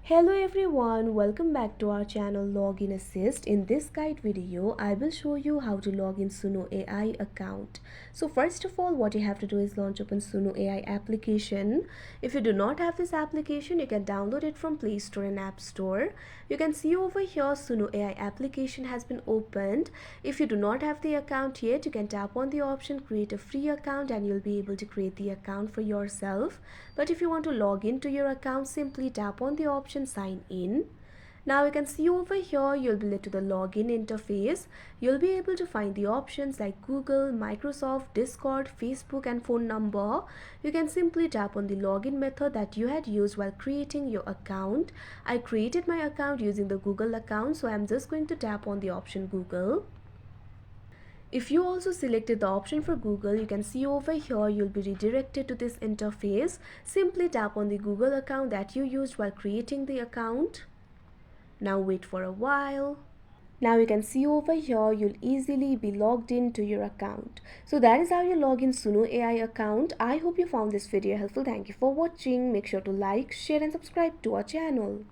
Hello everyone, welcome back to our channel Login Assist. In this guide video, I will show you how to log in Suno AI account. So first of all, what you have to do is launch open Suno AI application. If you do not have this application, you can download it from Play Store and App Store. You can see over here Suno AI application has been opened. If you do not have the account yet, you can tap on the option create a free account and you'll be able to create the account for yourself. But if you want to log into your account, simply tap on the option sign in. Now you can see over here you'll be led to the login interface. You'll be able to find the options like Google, Microsoft, Discord, Facebook and phone number. You can simply tap on the login method that you had used while creating your account. I created my account using the Google account, so I'm just going to tap on the option Google. If you also selected the option for Google, you can see over here you'll be redirected to this interface. Simply tap on the Google account that you used while creating the account. Now wait for a while. Now you can see over here you'll easily be logged into your account. So that is how you log in Suno AI account. I hope you found this video helpful. Thank you for watching. Make sure to like, share and subscribe to our channel.